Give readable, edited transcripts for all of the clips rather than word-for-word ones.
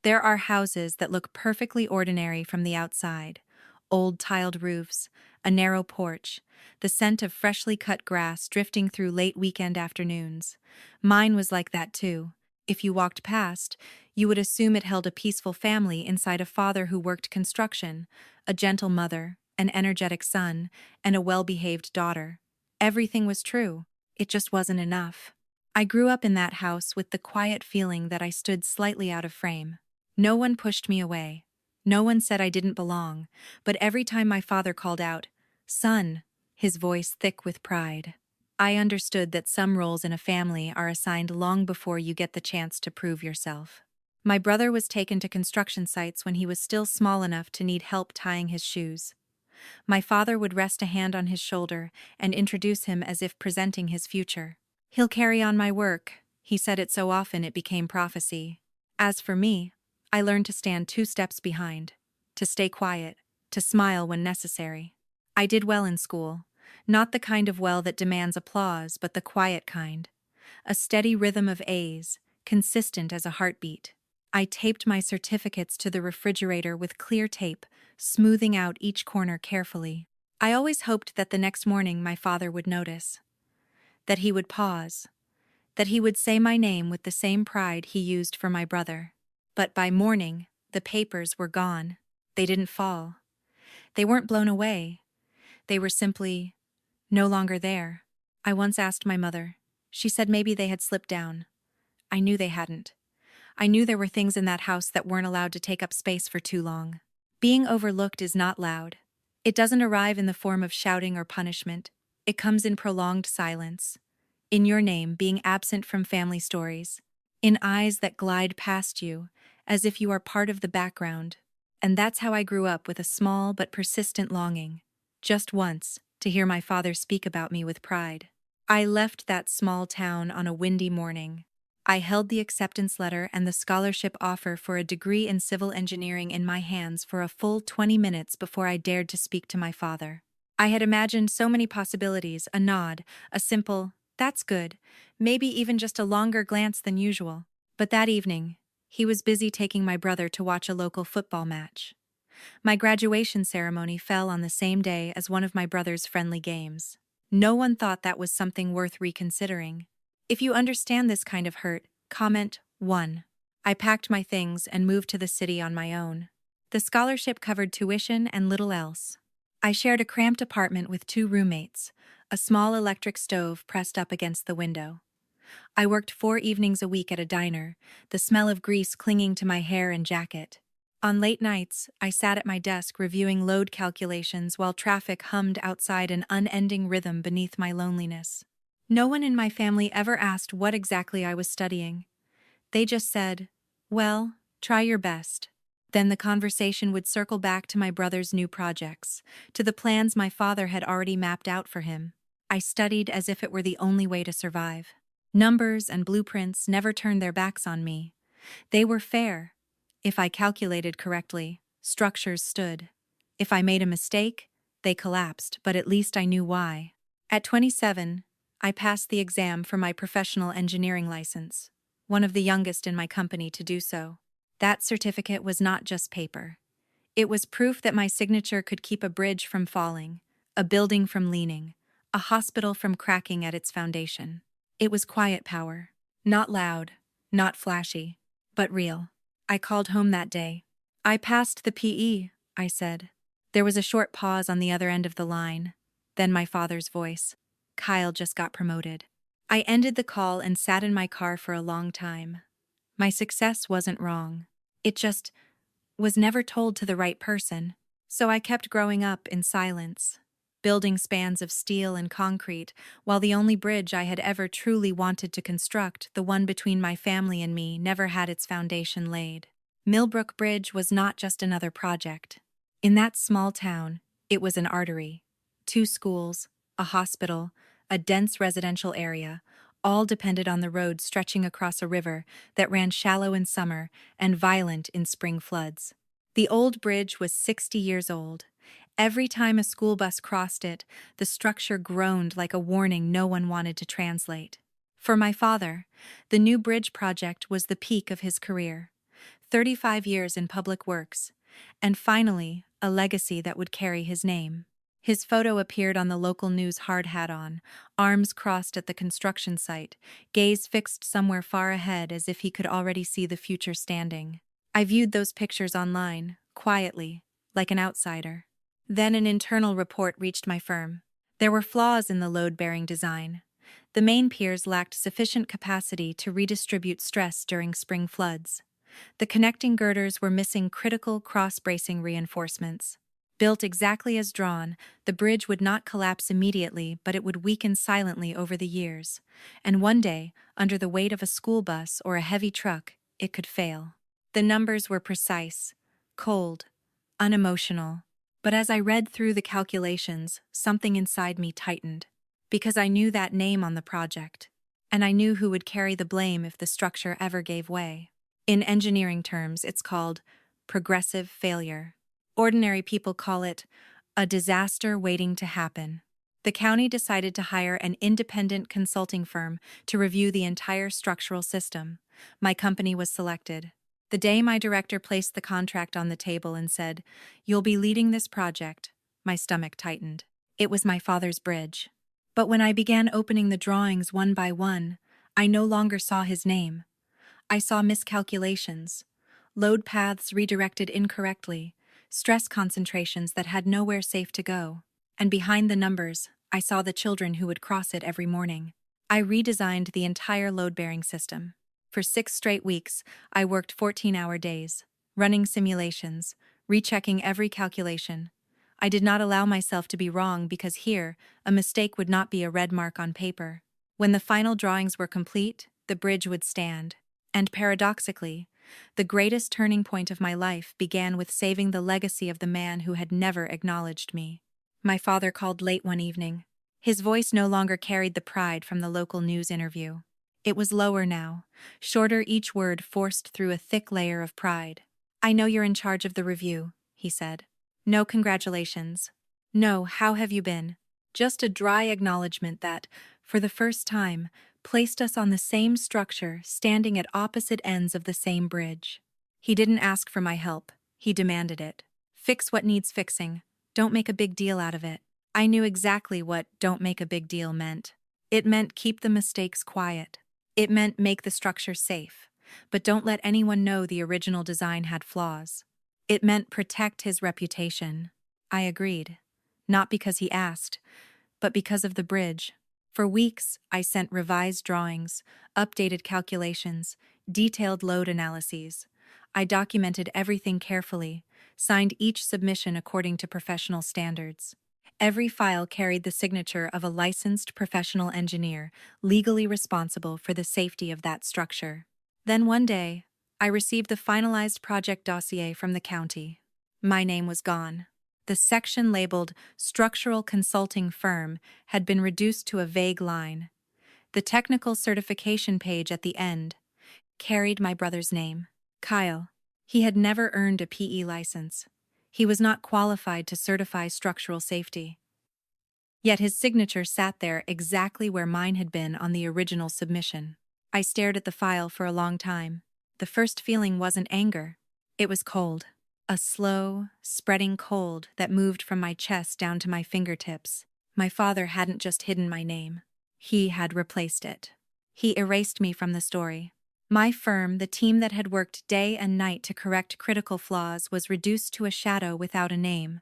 There are houses that look perfectly ordinary from the outside. Old tiled roofs, a narrow porch, the scent of freshly cut grass drifting through late weekend afternoons. Mine was like that too. If you walked past, you would assume it held a peaceful family inside a father who worked construction, a gentle mother, an energetic son, and a well-behaved daughter. Everything was true. It just wasn't enough. I grew up in that house with the quiet feeling that I stood slightly out of frame. No one pushed me away. No one said I didn't belong, but every time my father called out, "Son," his voice thick with pride, I understood that some roles in a family are assigned long before you get the chance to prove yourself. My brother was taken to construction sites when he was still small enough to need help tying his shoes. My father would rest a hand on his shoulder and introduce him as if presenting his future. "He'll carry on my work," he said it so often it became prophecy. As for me, I learned to stand 2 steps behind, to stay quiet, to smile when necessary. I did well in school, not the kind of well that demands applause, but the quiet kind. A steady rhythm of A's, consistent as a heartbeat. I taped my certificates to the refrigerator with clear tape, smoothing out each corner carefully. I always hoped that the next morning my father would notice, that he would pause, that he would say my name with the same pride he used for my brother. But by morning, the papers were gone. They didn't fall. They weren't blown away. They were simply no longer there. I once asked my mother. She said maybe they had slipped down. I knew they hadn't. I knew there were things in that house that weren't allowed to take up space for too long. Being overlooked is not loud. It doesn't arrive in the form of shouting or punishment. It comes in prolonged silence. In your name being absent from family stories. In eyes that glide past you, as if you are part of the background. And that's how I grew up, with a small but persistent longing, just once, to hear my father speak about me with pride. I left that small town on a windy morning. I held the acceptance letter and the scholarship offer for a degree in civil engineering in my hands for a full 20 minutes before I dared to speak to my father. I had imagined so many possibilities: a nod, a simple, "That's good," maybe even just a longer glance than usual. But that evening, he was busy taking my brother to watch a local football match. My graduation ceremony fell on the same day as one of my brother's friendly games. No one thought that was something worth reconsidering. If you understand this kind of hurt, comment 1. I packed my things and moved to the city on my own. The scholarship covered tuition and little else. I shared a cramped apartment with 2 roommates, a small electric stove pressed up against the window. I worked 4 evenings a week at a diner, the smell of grease clinging to my hair and jacket. On late nights, I sat at my desk reviewing load calculations while traffic hummed outside, an unending rhythm beneath my loneliness. No one in my family ever asked what exactly I was studying. They just said, "Well, try your best." Then the conversation would circle back to my brother's new projects, to the plans my father had already mapped out for him. I studied as if it were the only way to survive. Numbers and blueprints never turned their backs on me. They were fair. If I calculated correctly, structures stood. If I made a mistake, they collapsed, but at least I knew why. At 27, I passed the exam for my professional engineering license, one of the youngest in my company to do so. That certificate was not just paper. It was proof that my signature could keep a bridge from falling, a building from leaning, a hospital from cracking at its foundation. It was quiet power, not loud, not flashy, but real. I called home that day. "I passed the PE," I said. There was a short pause on the other end of the line. Then my father's voice. "Kyle just got promoted." I ended the call and sat in my car for a long time. My success wasn't wrong. It just was never told to the right person. So I kept growing up in silence, building spans of steel and concrete, while the only bridge I had ever truly wanted to construct, the one between my family and me, never had its foundation laid. Millbrook Bridge was not just another project. In that small town, it was an artery. 2 schools, a hospital, a dense residential area, all depended on the road stretching across a river that ran shallow in summer and violent in spring floods. The old bridge was 60 years old. Every time a school bus crossed it, the structure groaned like a warning no one wanted to translate. For my father, the new bridge project was the peak of his career. 35 years in public works, and finally, a legacy that would carry his name. His photo appeared on the local news hard hat on, arms crossed at the construction site, gaze fixed somewhere far ahead as if he could already see the future standing. I viewed those pictures online, quietly, like an outsider. Then an internal report reached my firm. There were flaws in the load-bearing design. The main piers lacked sufficient capacity to redistribute stress during spring floods. The connecting girders were missing critical cross-bracing reinforcements. Built exactly as drawn, the bridge would not collapse immediately, but it would weaken silently over the years. And one day, under the weight of a school bus or a heavy truck, it could fail. The numbers were precise, cold, unemotional. But as I read through the calculations, something inside me tightened. Because I knew that name on the project. And I knew who would carry the blame if the structure ever gave way. In engineering terms, it's called progressive failure. Ordinary people call it a disaster waiting to happen. The county decided to hire an independent consulting firm to review the entire structural system. My company was selected. The day my director placed the contract on the table and said, "You'll be leading this project," my stomach tightened. It was my father's bridge. But when I began opening the drawings one by one, I no longer saw his name. I saw miscalculations, load paths redirected incorrectly, stress concentrations that had nowhere safe to go. And behind the numbers, I saw the children who would cross it every morning. I redesigned the entire load-bearing system. For 6 straight weeks, I worked 14-hour days, running simulations, rechecking every calculation. I did not allow myself to be wrong because here, a mistake would not be a red mark on paper. When the final drawings were complete, the bridge would stand. And paradoxically, the greatest turning point of my life began with saving the legacy of the man who had never acknowledged me. My father called late one evening. His voice no longer carried the pride from the local news interview. It was lower now, shorter, each word forced through a thick layer of pride. "I know you're in charge of the review," he said. "No congratulations. No, how have you been?" Just a dry acknowledgement that, for the first time, placed us on the same structure, standing at opposite ends of the same bridge. He didn't ask for my help. He demanded it. "Fix what needs fixing. Don't make a big deal out of it." I knew exactly what "don't make a big deal" meant. It meant keep the mistakes quiet. It meant make the structure safe, but don't let anyone know the original design had flaws. It meant protect his reputation. I agreed. Not because he asked, but because of the bridge. For weeks, I sent revised drawings, updated calculations, detailed load analyses. I documented everything carefully, signed each submission according to professional standards. Every file carried the signature of a licensed professional engineer, legally responsible for the safety of that structure. Then one day, I received the finalized project dossier from the county. My name was gone. The section labeled Structural Consulting Firm had been reduced to a vague line. The technical certification page at the end carried my brother's name, Kyle. He had never earned a PE license. He was not qualified to certify structural safety. Yet his signature sat there exactly where mine had been on the original submission. I stared at the file for a long time. The first feeling wasn't anger. It was cold. A slow, spreading cold that moved from my chest down to my fingertips. My father hadn't just hidden my name. He had replaced it. He erased me from the story. My firm, the team that had worked day and night to correct critical flaws, was reduced to a shadow without a name.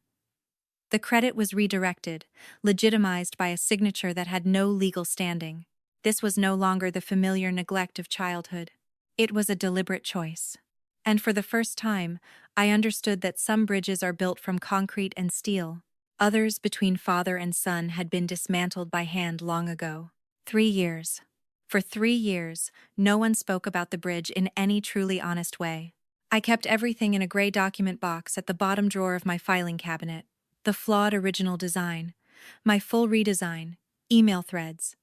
The credit was redirected, legitimized by a signature that had no legal standing. This was no longer the familiar neglect of childhood. It was a deliberate choice. And for the first time, I understood that some bridges are built from concrete and steel. Others, between father and son, had been dismantled by hand long ago. 3 years. For 3 years, no one spoke about the bridge in any truly honest way. I kept everything in a gray document box at the bottom drawer of my filing cabinet. The flawed original design, my full redesign, email threads,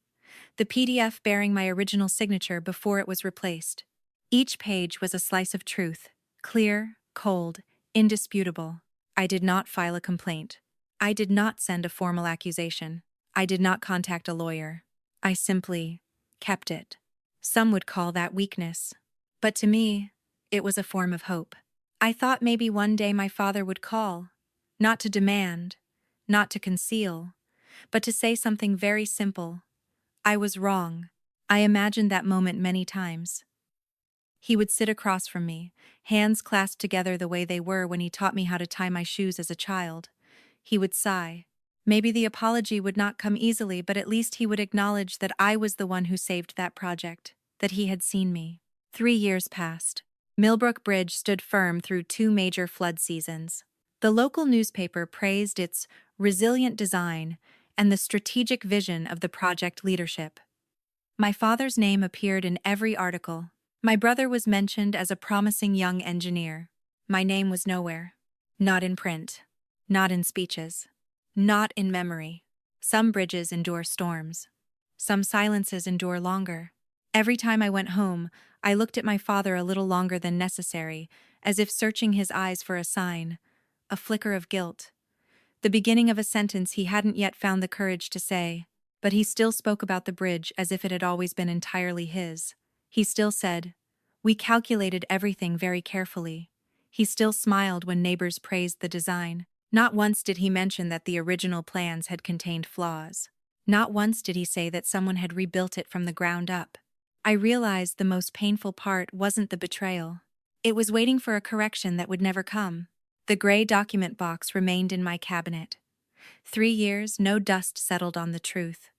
the PDF bearing my original signature before it was replaced. Each page was a slice of truth, clear, cold, indisputable. I did not file a complaint. I did not send a formal accusation. I did not contact a lawyer. I simply kept it. Some would call that weakness. But to me, It was a form of hope. I thought maybe one day my father would call, not to demand, not to conceal, but to say something very simple. I was wrong. I imagined that moment many times. He would sit across from me, hands clasped together the way they were when he taught me how to tie my shoes as a child. He would sigh. Maybe the apology would not come easily, but at least he would acknowledge that I was the one who saved that project, that he had seen me. 3 years passed. Millbrook Bridge stood firm through 2 major flood seasons. The local newspaper praised its resilient design and the strategic vision of the project leadership. My father's name appeared in every article. My brother was mentioned as a promising young engineer. My name was nowhere. Not in print. Not in speeches. Not in memory. Some bridges endure storms. Some silences endure longer. Every time I went home, I looked at my father a little longer than necessary, as if searching his eyes for a sign, a flicker of guilt. The beginning of a sentence he hadn't yet found the courage to say, but he still spoke about the bridge as if it had always been entirely his. He still said, "We calculated everything very carefully." He still smiled when neighbors praised the design. Not once did he mention that the original plans had contained flaws. Not once did he say that someone had rebuilt it from the ground up. I realized the most painful part wasn't the betrayal. It was waiting for a correction that would never come. The gray document box remained in my cabinet. 3 years, no dust settled on the truth.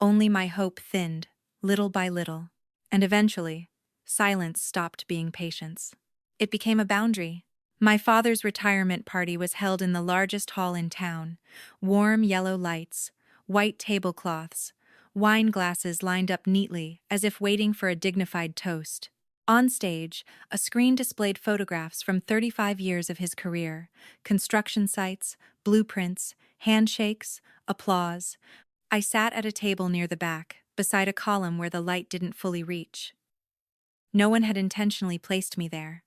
Only my hope thinned, little by little. And eventually, silence stopped being patience. It became a boundary. My father's retirement party was held in the largest hall in town. Warm yellow lights, white tablecloths, wine glasses lined up neatly as if waiting for a dignified toast. On stage, a screen displayed photographs from 35 years of his career, construction sites, blueprints, handshakes, applause. I sat at a table near the back, beside a column where the light didn't fully reach. No one had intentionally placed me there,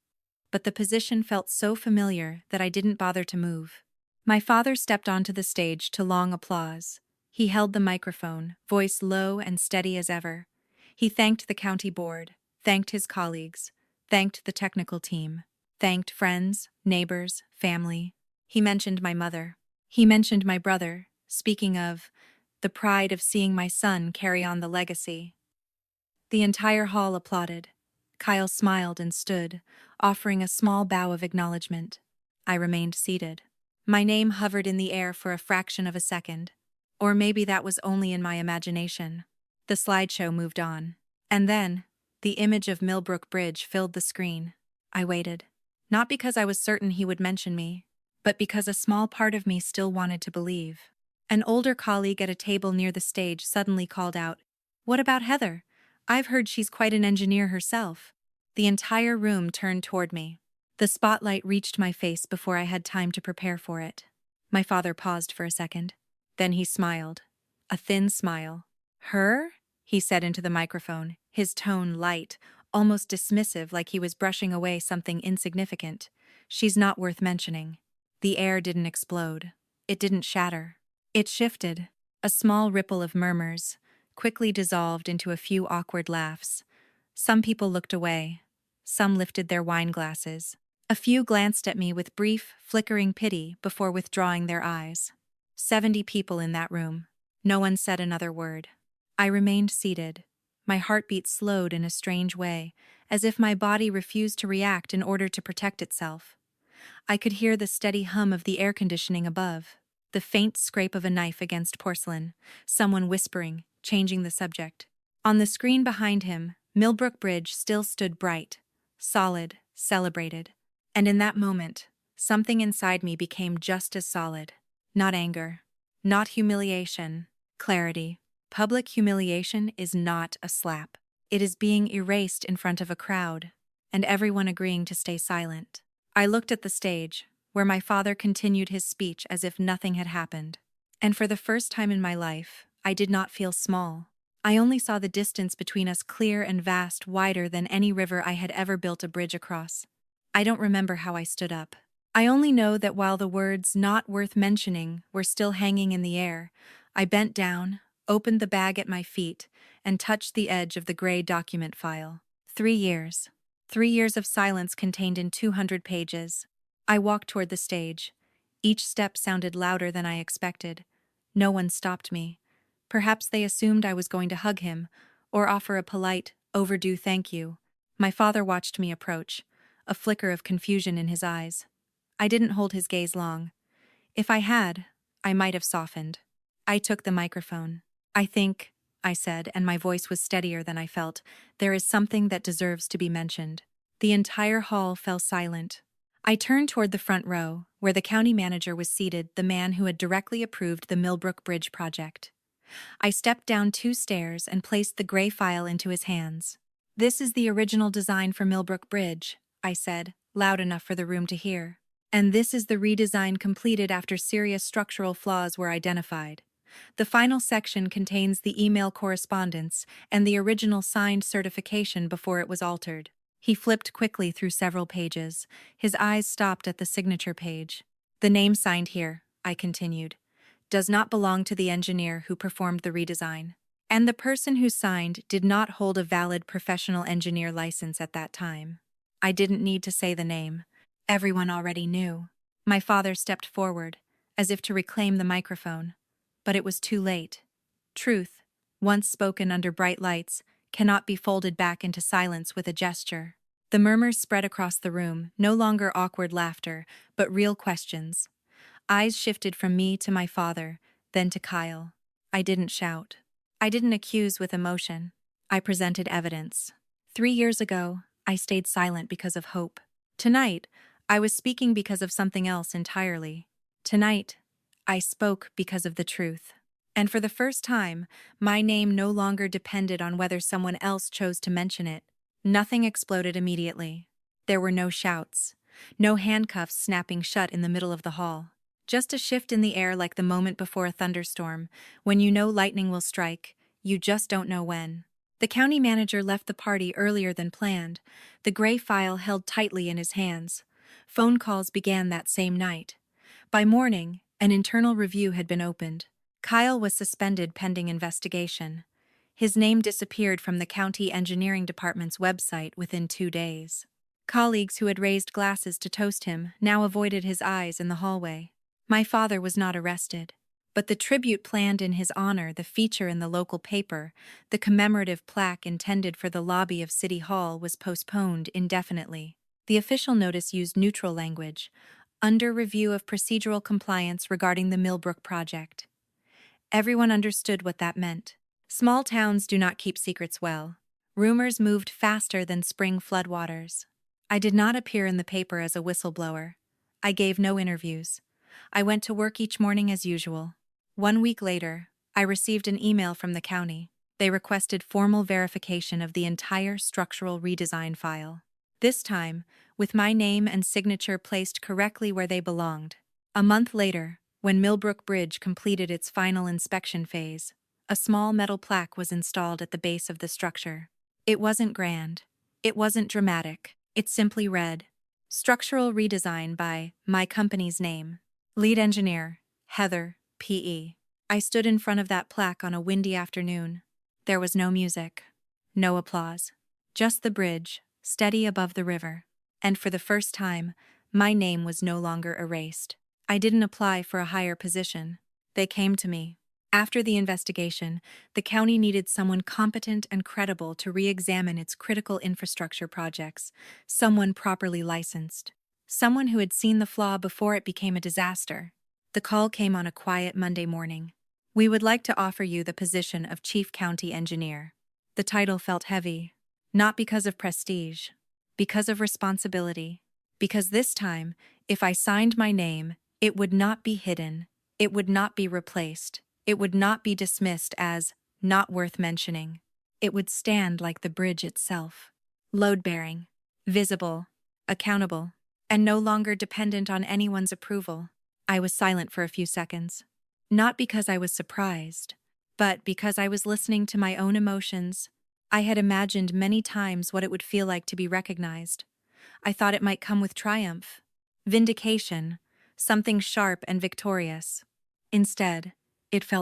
but the position felt so familiar that I didn't bother to move. My father stepped onto the stage to long applause. He held the microphone, voice low and steady as ever. He thanked the county board, thanked his colleagues, thanked the technical team, thanked friends, neighbors, family. He mentioned my mother. He mentioned my brother, speaking of the pride of seeing my son carry on the legacy. The entire hall applauded. Kyle smiled and stood, offering a small bow of acknowledgement. I remained seated. My name hovered in the air for a fraction of a second. Or maybe that was only in my imagination. The slideshow moved on. And then, the image of Millbrook Bridge filled the screen. I waited. Not because I was certain he would mention me, but because a small part of me still wanted to believe. An older colleague at a table near the stage suddenly called out, "What about Heather? I've heard she's quite an engineer herself." The entire room turned toward me. The spotlight reached my face before I had time to prepare for it. My father paused for a second. Then he smiled. A thin smile. "Her?" he said into the microphone, his tone light, almost dismissive, like he was brushing away something insignificant. "She's not worth mentioning." The air didn't explode. It didn't shatter. It shifted. A small ripple of murmurs, quickly dissolved into a few awkward laughs. Some people looked away. Some lifted their wine glasses. A few glanced at me with brief, flickering pity before withdrawing their eyes. 70 people in that room. No one said another word. I remained seated. My heartbeat slowed in a strange way, as if my body refused to react in order to protect itself. I could hear the steady hum of the air conditioning above, the faint scrape of a knife against porcelain, someone whispering, changing the subject. On the screen behind him, Millbrook Bridge still stood bright, solid, celebrated. And in that moment, something inside me became just as solid. Not anger. Not humiliation. Clarity. Public humiliation is not a slap. It is being erased in front of a crowd, and everyone agreeing to stay silent. I looked at the stage, where my father continued his speech as if nothing had happened. And for the first time in my life, I did not feel small. I only saw the distance between us clear and vast, wider than any river I had ever built a bridge across. I don't remember how I stood up. I only know that while the words "not worth mentioning" were still hanging in the air, I bent down, opened the bag at my feet, and touched the edge of the gray document file. 3 years. 3 years of silence contained in 200 pages. I walked toward the stage. Each step sounded louder than I expected. No one stopped me. Perhaps they assumed I was going to hug him, or offer a polite, overdue thank you. My father watched me approach, a flicker of confusion in his eyes. I didn't hold his gaze long. If I had, I might have softened. I took the microphone. "I think," I said, and my voice was steadier than I felt, "there is something that deserves to be mentioned." The entire hall fell silent. I turned toward the front row, where the county manager was seated, the man who had directly approved the Millbrook Bridge project. I stepped down 2 stairs and placed the gray file into his hands. "This is the original design for Millbrook Bridge," I said, loud enough for the room to hear. "And this is the redesign completed after serious structural flaws were identified. The final section contains the email correspondence and the original signed certification before it was altered." He flipped quickly through several pages. His eyes stopped at the signature page. "The name signed here," I continued, "does not belong to the engineer who performed the redesign. And the person who signed did not hold a valid professional engineer license at that time." I didn't need to say the name. Everyone already knew. My father stepped forward, as if to reclaim the microphone. But it was too late. Truth, once spoken under bright lights, cannot be folded back into silence with a gesture. The murmurs spread across the room, no longer awkward laughter, but real questions. Eyes shifted from me to my father, then to Kyle. I didn't shout. I didn't accuse with emotion. I presented evidence. 3 years ago, I stayed silent because of hope. Tonight, I was speaking because of something else entirely. Tonight, I spoke because of the truth. And for the first time, my name no longer depended on whether someone else chose to mention it. Nothing exploded immediately. There were no shouts, no handcuffs snapping shut in the middle of the hall. Just a shift in the air like the moment before a thunderstorm, when you know lightning will strike, you just don't know when. The county manager left the party earlier than planned, the gray file held tightly in his hands. Phone calls began that same night. By morning, an internal review had been opened. Kyle was suspended pending investigation. His name disappeared from the county engineering department's website within 2 days. Colleagues who had raised glasses to toast him now avoided his eyes in the hallway. My father was not arrested, but the tribute planned in his honor, the feature in the local paper, the commemorative plaque intended for the lobby of City Hall was postponed indefinitely. The official notice used neutral language, "under review of procedural compliance regarding the Millbrook project." Everyone understood what that meant. Small towns do not keep secrets well. Rumors moved faster than spring floodwaters. I did not appear in the paper as a whistleblower. I gave no interviews. I went to work each morning as usual. 1 week later, I received an email from the county. They requested formal verification of the entire structural redesign file. This time, with my name and signature placed correctly where they belonged. A month later, when Millbrook Bridge completed its final inspection phase, a small metal plaque was installed at the base of the structure. It wasn't grand. It wasn't dramatic. It simply read, "Structural redesign by my company's name. Lead engineer, Heather, P.E." I stood in front of that plaque on a windy afternoon. There was no music, no applause, just the bridge, steady above the river. And for the first time, my name was no longer erased. I didn't apply for a higher position. They came to me. After the investigation, the county needed someone competent and credible to re-examine its critical infrastructure projects, someone properly licensed, someone who had seen the flaw before it became a disaster. The call came on a quiet Monday morning. "We would like to offer you the position of Chief County Engineer." The title felt heavy, not because of prestige, because of responsibility. Because this time, if I signed my name, it would not be hidden, it would not be replaced, it would not be dismissed as not worth mentioning. It would stand like the bridge itself, load-bearing, visible, accountable, and no longer dependent on anyone's approval. I was silent for a few seconds. Not because I was surprised, but because I was listening to my own emotions. I had imagined many times what it would feel like to be recognized. I thought it might come with triumph, vindication, something sharp and victorious. Instead, it felt